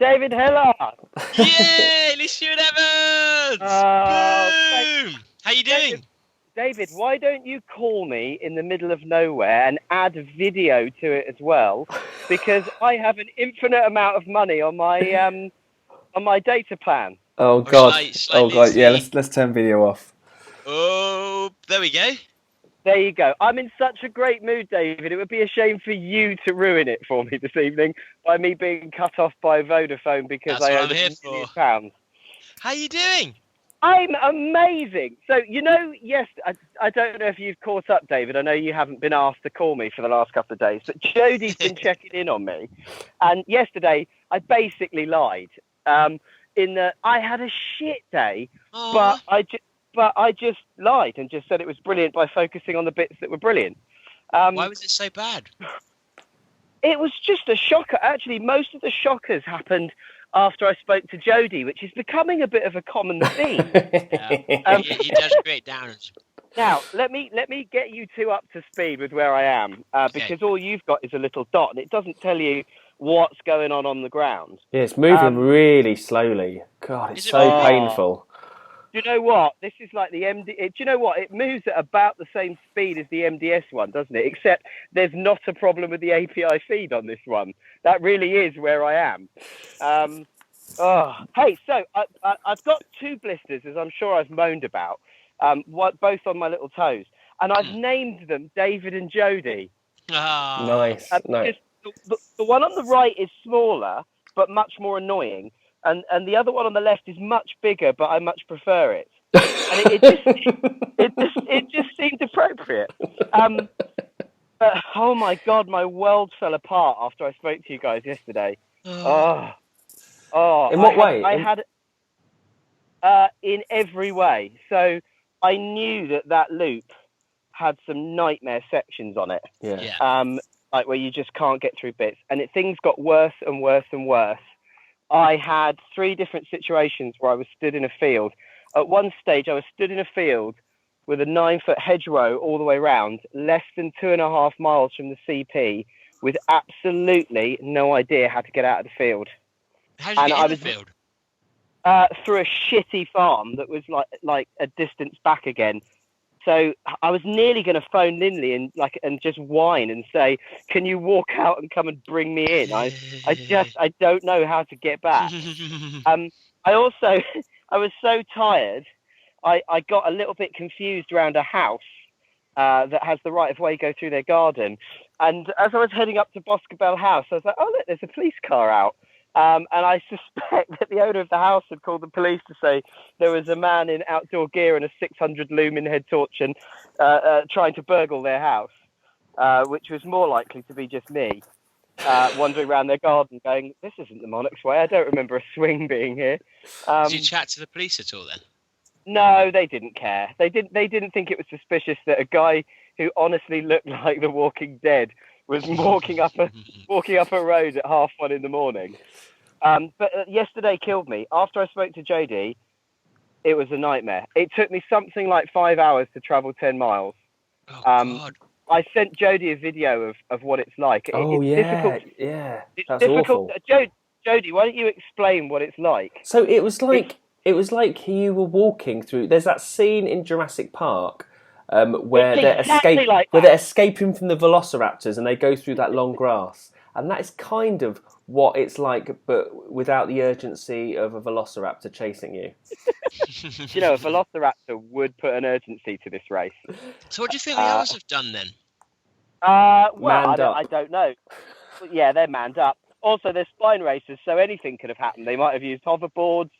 David Hiller. Yay, Lucian Evans! Boom! How you doing? David, why don't you call me in the middle of nowhere and add video to it as well? Because I have an infinite amount of money on my data plan. Oh God! Oh God! Yeah, Lucy. let's turn video off. Oh, there we go. There you go. I'm in such a great mood, David. It would be a shame for you to ruin it for me this evening by me being cut off by Vodafone because That's I what owe I'm them here £1 for. million. How you doing? I'm amazing. So, yes, I don't know if you've caught up, David. I know you haven't been asked to call me for the last couple of days, but Jodie's been checking in on me. And yesterday, I basically lied in that I had a shit day, but I just lied and just said it was brilliant by focusing on the bits that were brilliant. Why was it so bad? It was just a shocker. Actually, most of the shockers happened after I spoke to Jodie, which is becoming a bit of a common theme. He does great downs. Now, let me get you two up to speed with where I am, because all you've got is a little dot, and it doesn't tell you what's going on the ground. Yeah, it's moving really slowly. God, it's so painful. Do you know what? This is like the MD. Do you know what? It moves at about the same speed as the MDS one, doesn't it? Except there's not a problem with the API feed on this one. That really is where I am. Hey, so I've got two blisters, as I'm sure I've moaned about, both on my little toes, and I've named them David and Jodie. Nice. Nice. The one on the right is smaller, but much more annoying. And the other one on the left is much bigger, but I much prefer it. And it just seemed appropriate. But oh my God, my world fell apart after I spoke to you guys yesterday. In what way? I had in every way. So I knew that loop had some nightmare sections on it. Yeah. Like where you just can't get through bits, and things got worse and worse and worse. I had 3 different situations where I was stood in a field. At one stage, I was stood in a field with a 9-foot hedgerow all the way around, less than 2.5 miles from the CP, with absolutely no idea how to get out of the field. How did you get in the field? Through a shitty farm that was like a distance back again. So I was nearly going to phone Lindley and just whine and say, "Can you walk out and come and bring me in? I don't know how to get back." I was so tired, I got a little bit confused around a house that has the right of way go through their garden. And as I was heading up to Boscobel House, I was like, "Oh look, there's a police car out." And I suspect that the owner of the house had called the police to say there was a man in outdoor gear and a 600 lumen head torch and trying to burgle their house, which was more likely to be just me wandering around their garden going, "This isn't the Monarch's way. I don't remember a swing being here." Did you chat to the police at all then? No, they didn't care. They didn't think it was suspicious that a guy who honestly looked like The Walking Dead was walking up a road at 1:30 in the morning. But yesterday killed me. After I spoke to Jodie, it was a nightmare. It took me something like 5 hours to travel 10 miles. God. I sent Jodie a video of what it's like. Difficult. Yeah, that's difficult. awful. Jodie, why don't you explain what it's like? So it was like you were walking through. There's that scene in Jurassic Park where they're escaping from the velociraptors and they go through that long grass, and that is kind of what it's like, but without the urgency of a velociraptor chasing you. You know, a velociraptor would put an urgency to this race. So what do you think the others have done then? I don't know. Yeah, they're manned up. Also, they're spine racers, so anything could have happened. They might have used hoverboards.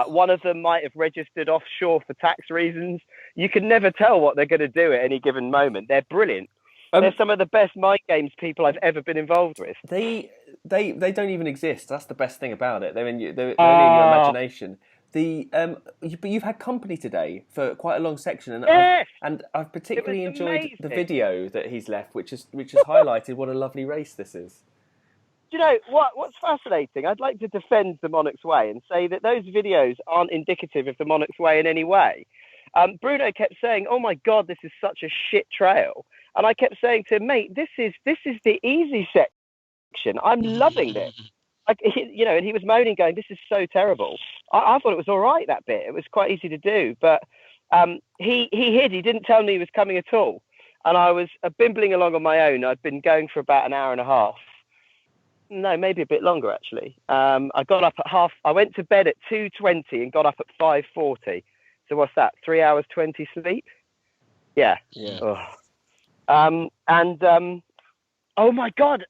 One of them might have registered offshore for tax reasons. You can never tell what they're going to do at any given moment. They're brilliant. They're some of the best mind games people I've ever been involved with. They don't even exist. That's the best thing about it. They're only in your imagination. But you've had company today for quite a long section, and yes! I've particularly enjoyed the video that he's left, which has highlighted what a lovely race this is. Do you know what's fascinating? I'd like to defend the Monarch's Way and say that those videos aren't indicative of the Monarch's Way in any way. Bruno kept saying, "Oh my God, this is such a shit trail," and I kept saying to him, "Mate, this is the easy section. I'm loving this. And he was moaning, going, "This is so terrible." I thought it was all right, that bit. It was quite easy to do, but he hid. He didn't tell me he was coming at all, and I was bimbling along on my own. I'd been going for about an hour and a half. No, maybe a bit longer actually. I got up at I went to bed at 2:20 and got up at 5:40. So what's that? 3 hours 20 sleep? Yeah. Yeah. Oh my God.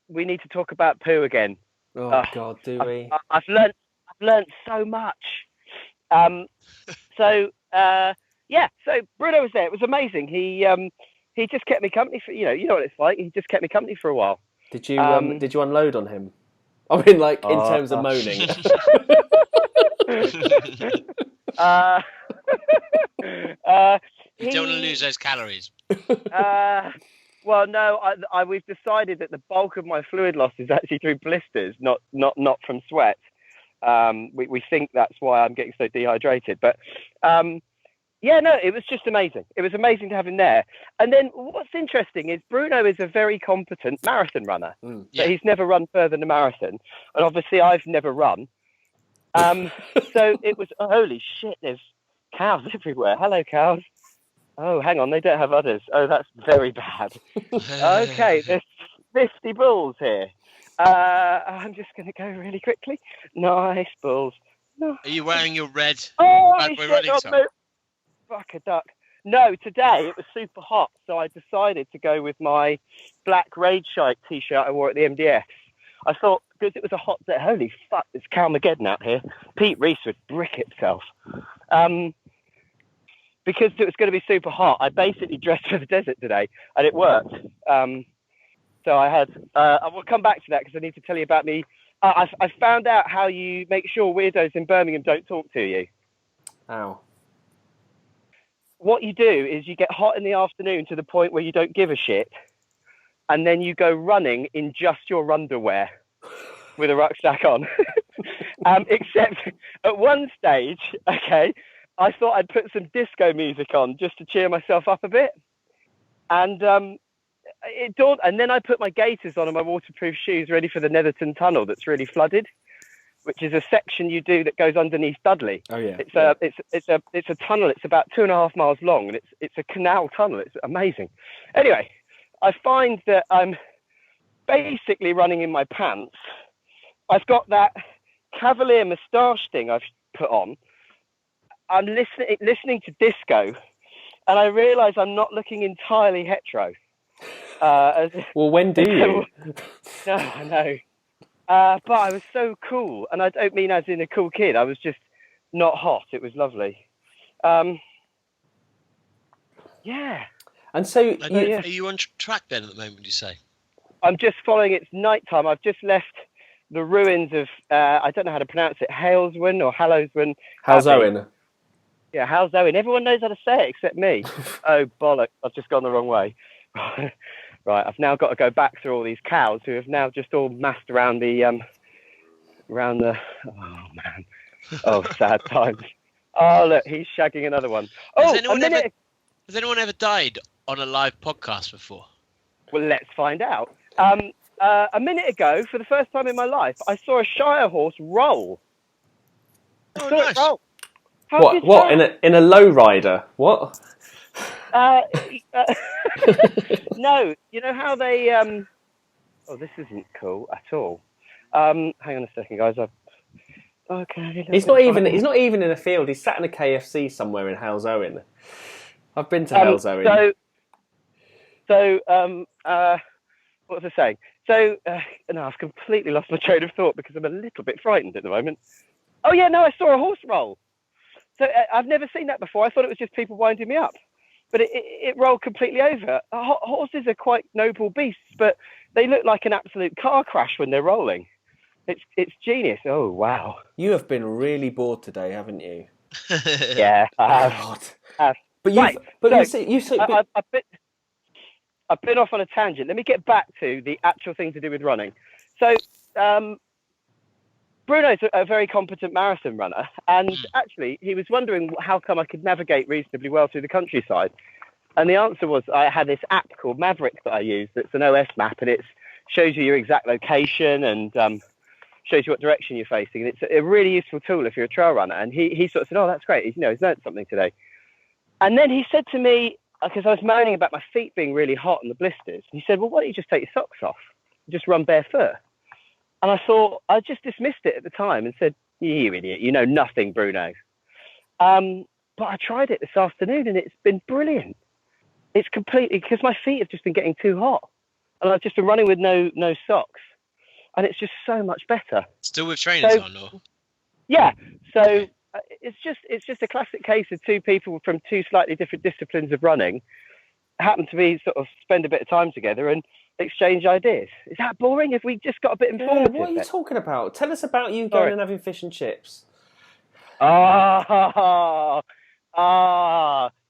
We need to talk about poo again. Oh God, do we? I've learned so much. So Bruno was there. It was amazing. He just kept me company for you know what it's like. He just kept me company for a while. Did you unload on him? I mean, like in terms of moaning. You don't want to lose those calories. Well, no. We've decided that the bulk of my fluid loss is actually through blisters, not from sweat. We think that's why I'm getting so dehydrated. But it was just amazing. It was amazing to have him there. And then what's interesting is Bruno is a very competent marathon runner. But he's never run further than a marathon. And obviously I've never run. So it was, holy shit, there's cows everywhere. Hello, cows. Oh, hang on, they don't have udders. Oh, that's very bad. Okay, there's 50 bulls here. I'm just going to go really quickly. Nice bulls. No. Are you wearing your red Bad Boy running top? Fuck a duck. No, today it was super hot, so I decided to go with my black Rage Shite t-shirt I wore at the MDF. I thought, because it was a hot day, holy fuck, it's Calmageddon out here. Pete Reese would brick himself. Because it was going to be super hot, I basically dressed for the desert today, and it worked. So I had, I will come back to that because I need to tell you about me. I found out how you make sure weirdos in Birmingham don't talk to you. How? What you do is you get hot in the afternoon to the point where you don't give a shit, and then you go running in just your underwear with a rucksack on. Except at one stage, okay, I thought I'd put some disco music on just to cheer myself up a bit. And it dawned, and then I put my gaiters on and my waterproof shoes ready for the Netherton Tunnel that's really flooded, which is a section you do that goes underneath Dudley. Oh yeah. It's a tunnel. It's about 2.5 miles long, and it's a canal tunnel. It's amazing. Anyway, I find that I'm basically running in my pants. I've got that Cavalier moustache thing I've put on. I'm listening to disco, and I realise I'm not looking entirely hetero. Well, when do you? No, I know. But I was so cool, and I don't mean as in a cool kid. I was just not hot. It was lovely. Yeah. And so, are you on track then at the moment? You say? I'm just following. It's nighttime. I've just left the ruins of I don't know how to pronounce it. Haleswyn or Hallowswyn. Halesowyn. Yeah, Halesowyn. Everyone knows how to say it except me. Oh bollocks! I've just gone the wrong way. Right, I've now got to go back through all these cows who have now just all massed around the. Oh man! Oh, sad times. Oh look, he's shagging another one. Oh, has anyone ever died on a live podcast before? Well, let's find out. A minute ago, for the first time in my life, I saw a Shire horse roll. Oh, nice. Roll. What? In a low rider? What? No, you know how they. Oh, this isn't cool at all. Hang on a second, guys. Okay. He's not even in a field. He's sat in a KFC somewhere in Halesowyn. I've been to Halesowyn. What was I saying? So, no, I've completely lost my train of thought because I'm a little bit frightened at the moment. Oh yeah, no, I saw a horse roll. So I've never seen that before. I thought it was just people winding me up, but it rolled completely over. Horses are quite noble beasts, but they look like an absolute car crash when they're rolling. It's genius. Oh wow! You have been really bored today, haven't you? Yeah, I have. I've been off on a tangent. Let me get back to the actual thing to do with running. So, Bruno's a very competent marathon runner, and actually he was wondering how come I could navigate reasonably well through the countryside. And the answer was I had this app called Maverick that I use. That's an OS map, and it's shows you your exact location and shows you what direction you're facing. And it's a really useful tool if you're a trail runner. And he sort of said, oh, that's great. He's learned something today. And then he said to me, because I was moaning about my feet being really hot and the blisters, and he said, well, why don't you just take your socks off and just run barefoot? And I thought, I just dismissed it at the time and said, you idiot, you know nothing, Bruno. But I tried it this afternoon and it's been brilliant. It's completely, because my feet have just been getting too hot. And I've just been running with no socks. And it's just so much better. Still with trainers on, or? Yeah. So it's just a classic case of two people from two slightly different disciplines of running happen to be sort of spend a bit of time together and exchange ideas. Is that boring? Have we just got a bit informative? What are you talking about? Tell us about you going and having fish and chips. Do you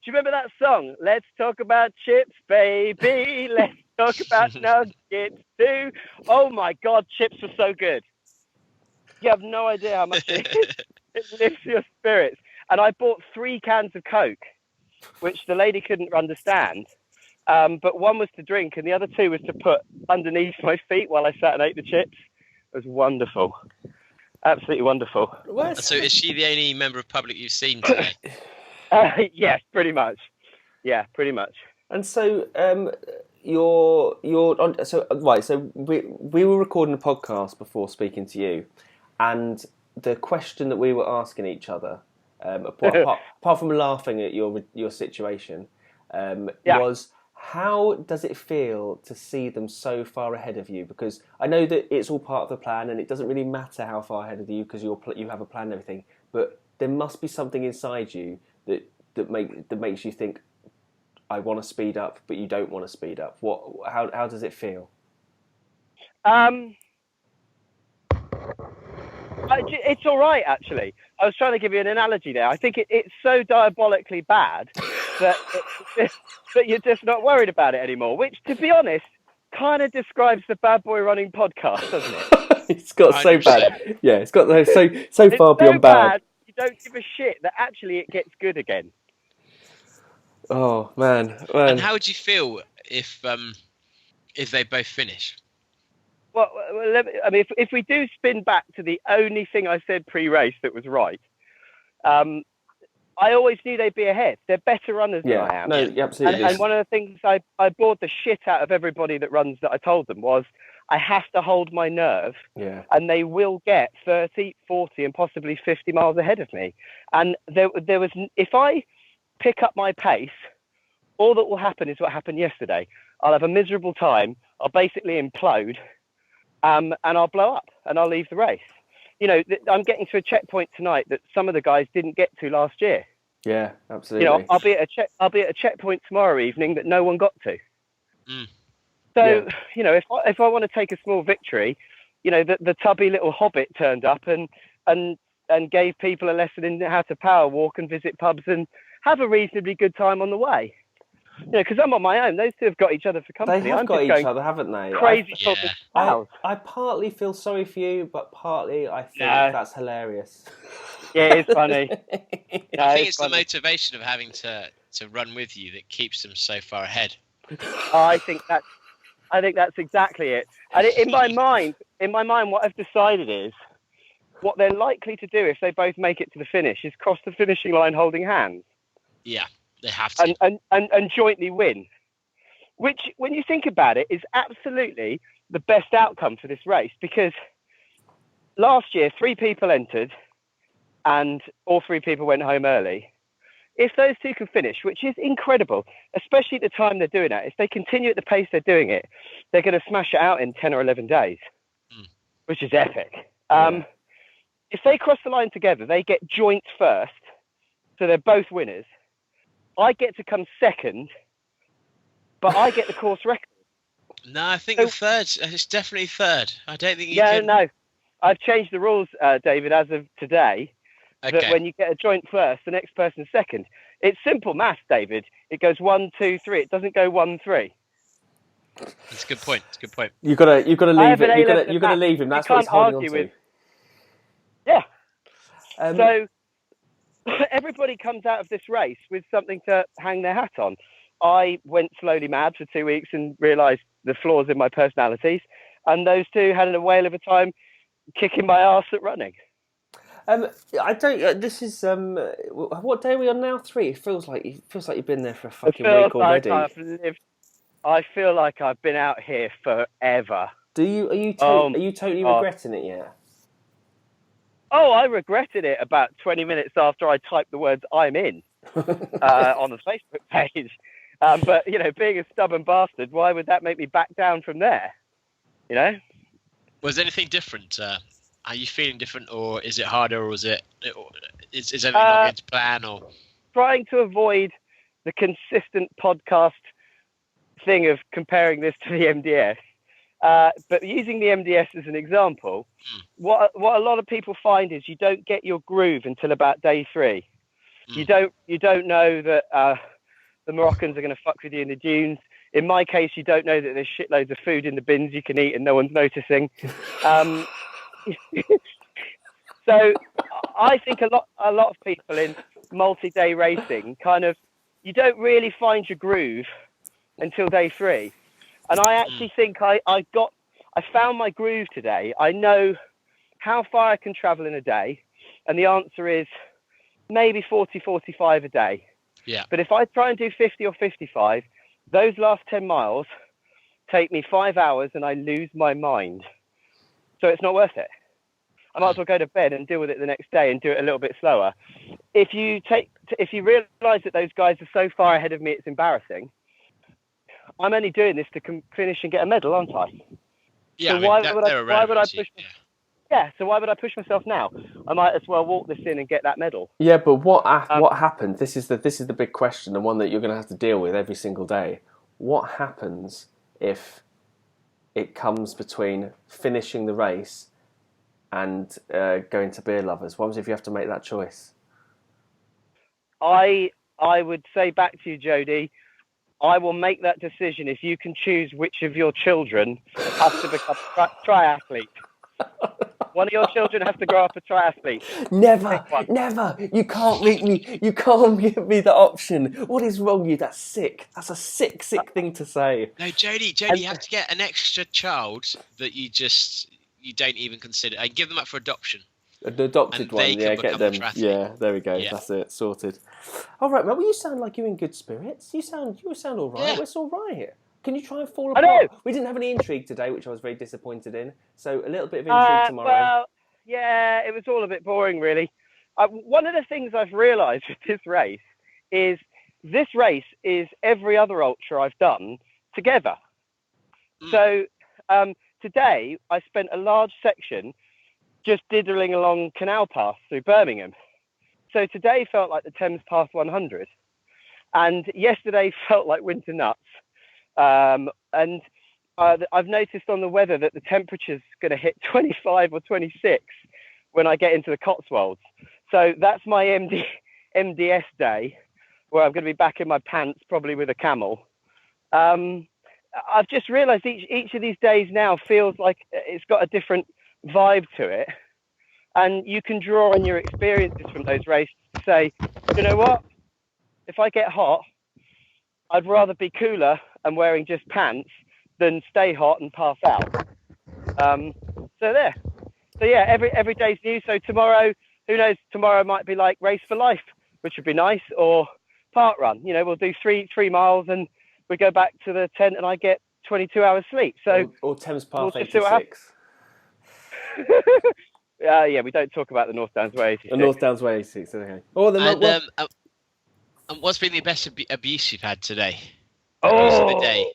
remember that song? Let's talk about chips, baby. Let's talk about nuggets too. Oh my God, chips were so good. You have no idea how much it lifts your spirits. And I bought 3 cans of Coke, which the lady couldn't understand. But one was to drink and the other 2 was to put underneath my feet while I sat and ate the chips. It was wonderful. Absolutely wonderful. So is she the only member of public you've seen today? Yes, pretty much. Yeah, pretty much. And so you're on. So right. So we were recording a podcast before speaking to you, and the question that we were asking each other, apart from laughing at your situation, was, how does it feel to see them so far ahead of you? Because I know that it's all part of the plan, and it doesn't really matter how far ahead of you because you have a plan and everything. But there must be something inside you that makes you think, I want to speed up, but you don't want to speed up. How does it feel? It's all right, actually. I was trying to give you an analogy there. I think it's so diabolically bad that you're just not worried about it anymore, which, to be honest, kind of describes the Bad Boy Running podcast, doesn't it? It's got so bad. Yeah, it's got so far beyond bad. You don't give a shit that actually it gets good again. Oh, man. And how would you feel if they both finish? Well, if we do spin back to the only thing I said pre-race that was right, I always knew they'd be ahead. They're better runners than I am. No, absolutely. And one of the things I bored the shit out of everybody that runs that I told them was, I have to hold my nerve, and they will get 30, 40, and possibly 50 miles ahead of me. And there was, if I pick up my pace, all that will happen is what happened yesterday. I'll have a miserable time. I'll basically implode, and I'll blow up, and I'll leave the race. You know, I'm getting to a checkpoint tonight that some of the guys didn't get to last year. Yeah, absolutely. You know, I'll be at a checkpoint tomorrow evening that no one got to. So, you know, if I want to take a small victory, you know, the tubby little hobbit turned up and gave people a lesson in how to power walk and visit pubs and have a reasonably good time on the way. You know, because I'm on my own. Those two have got each other for company. They have got each other, haven't they? Crazy. I partly feel sorry for you, but partly I think that's hilarious. Yeah, it's funny. I think it's the motivation of having to run with you that keeps them so far ahead. I think that's exactly it. And in my mind, what I've decided is what they're likely to do if they both make it to the finish is cross the finishing line holding hands. Yeah, they have to. And jointly win. Which, when you think about it, is absolutely the best outcome for this race, because last year 3 people entered and all 3 people went home early. If those 2 can finish, which is incredible, especially at the time they're doing it, if they continue at the pace they're doing it, they're going to smash it out in 10 or 11 days, which is epic. If they cross the line together, they get joint first, so they're both winners. I get to come second, but I get the course record. No, I think the third. It's definitely third. I don't think you can... No. I've changed the rules, David, as of today. Okay. That when you get a joint first, the next person second. It's simple maths, David. It goes 1, 2, 3. It doesn't go 1, 3. That's a good point. It's a good point. You've got to leave it. You've got to leave him. That's what he's holding on to. Yeah. So everybody comes out of this race with something to hang their hat on. I went slowly mad for 2 weeks and realised the flaws in my personalities. and those two had a whale of a time kicking my arse at running. I don't. This is what day are we on now? 3. It feels like you've been there for a fucking week already. I feel like I've been out here forever. Are you totally regretting it yet? Oh, I regretted it about 20 minutes after I typed the words "I'm in" on the Facebook page. But being a stubborn bastard, why would that make me back down from there? Was anything different? Are you feeling different, or is it harder, or is everything not going to plan? Or trying to avoid the consistent podcast thing of comparing this to the MDS, but using the MDS as an example, what a lot of people find is you don't get your groove until about day 3. You don't know that the Moroccans are going to fuck with you in the dunes. In my case, you don't know that there's shitloads of food in the bins you can eat and no one's noticing. So I think a lot of people in multi-day racing you don't really find your groove until day 3. And I actually think I found my groove today. I know how far I can travel in a day. And the answer is maybe 40, 45 a day. Yeah. But if I try and do 50 or 55, those last 10 miles take me 5 hours and I lose my mind. So it's not worth it. I might as well go to bed and deal with it the next day and do it a little bit slower. If you realise that those guys are so far ahead of me, it's embarrassing. I'm only doing this to finish and get a medal, aren't I? Yeah. So why would I push? Yeah. So why would I push myself now? I might as well walk this in and get that medal. Yeah, but what happens? This is the big question, the one that you're going to have to deal with every single day. What happens if it comes between finishing the race and going to beer lovers? What happens if you have to make that choice? I would say back to you, Jody, I will make that decision if you can choose which of your children has to become a triathlete. One of your children has to grow up a triathlete. Never. You can't make me. You can't give me the option. What is wrong with you? That's sick. That's a sick thing to say. No, Jody, you have to get an extra child that you don't even consider, and give them up for adoption. An adopted one, yeah, get them. Yeah, there we go. Yeah. That's it, sorted. All right, man. Well, you sound like you're in good spirits. You sound all right. Yeah. It's all right. Can you try and fall apart? I know. We didn't have any intrigue today, which I was very disappointed in. So a little bit of intrigue tomorrow. Well, yeah, it was all a bit boring, really. One of the things I've realised with this race is every other ultra I've done together. So today I spent a large section just diddling along Canal Path through Birmingham. So today felt like the Thames Path 100. And yesterday felt like winter nuts. And I've noticed on the weather that the temperature's going to hit 25 or 26 when I get into the Cotswolds. So that's my MDS day, where I'm going to be back in my pants, probably with a camel. I've just realised each of these days now feels like it's got a different vibe to it. And you can draw on your experiences from those races to say, you know what? If I get hot, I'd rather be cooler and wearing just pants than stay hot and pass out. So yeah, every day's new. So tomorrow, who knows? Tomorrow might be like race for life, which would be nice, or park run. We'll do 3 miles and we go back to the tent and I get 22 hours sleep. So or Thames Path 86. Yeah, we don't talk about the North Downs Way 86. The North Downs Way 86, okay. And what's been the best abuse you've had today? Abuse of the day.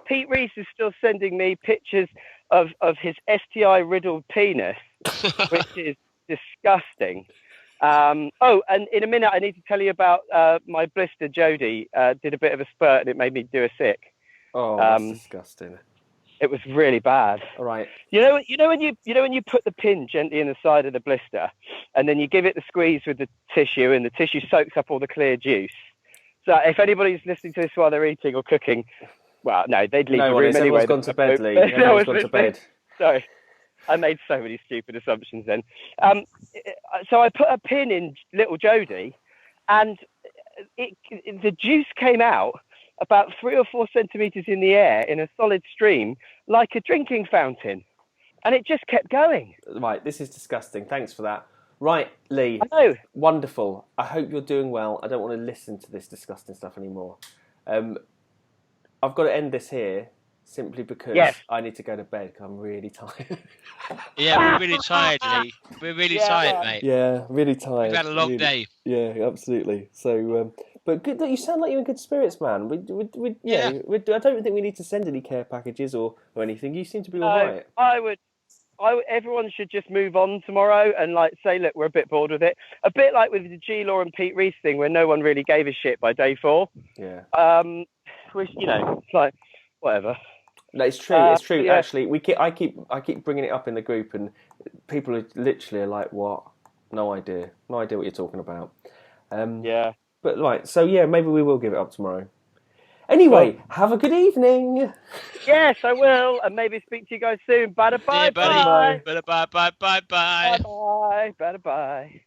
Pete Reese is still sending me pictures of his STI-riddled penis, which is disgusting. And in a minute, I need to tell you about my blister. Jody did a bit of a spurt, and it made me do a sick. Oh, that's disgusting. It was really bad. All right. You know when you put the pin gently in the side of the blister, and then you give it the squeeze with the tissue, and the tissue soaks up all the clear juice. So if anybody's listening to this while they're eating or cooking, well, no, they'd leave the room anyway. Everyone's gone to bed, Lee. Everyone's gone to bed. Sorry, I made so many stupid assumptions then. So I put a pin in little Jody, and the juice came out about 3 or 4 centimeters in the air in a solid stream, like a drinking fountain, and it just kept going. Right, this is disgusting. Thanks for that. Right, Lee. I know. Wonderful. I hope you're doing well. I don't want to listen to this disgusting stuff anymore. I've got to end this here simply because I need to go to bed because I'm really tired. Yeah, we're really tired, Lee. We're really tired, mate. Yeah, really tired. We've had a long day. Yeah, absolutely. So, but good. You sound like you're in good spirits, man. I don't think we need to send any care packages or anything. You seem to be all right. Everyone should just move on tomorrow and say, look, we're a bit bored with it. A bit like with the G Law and Pete Reese thing, where no one really gave a shit by day 4. Yeah. Which it's like whatever. No, it's true. It's true. Yeah. Actually, I keep bringing it up in the group, and people are literally like, "What? No idea. No idea what you're talking about." Yeah. But so maybe we will give it up tomorrow. Anyway, have a good evening. Yes, I will, and maybe speak to you guys soon. Bye bye. Bye bye. Bye bye. Bye bye. Bye bye. Bye bye.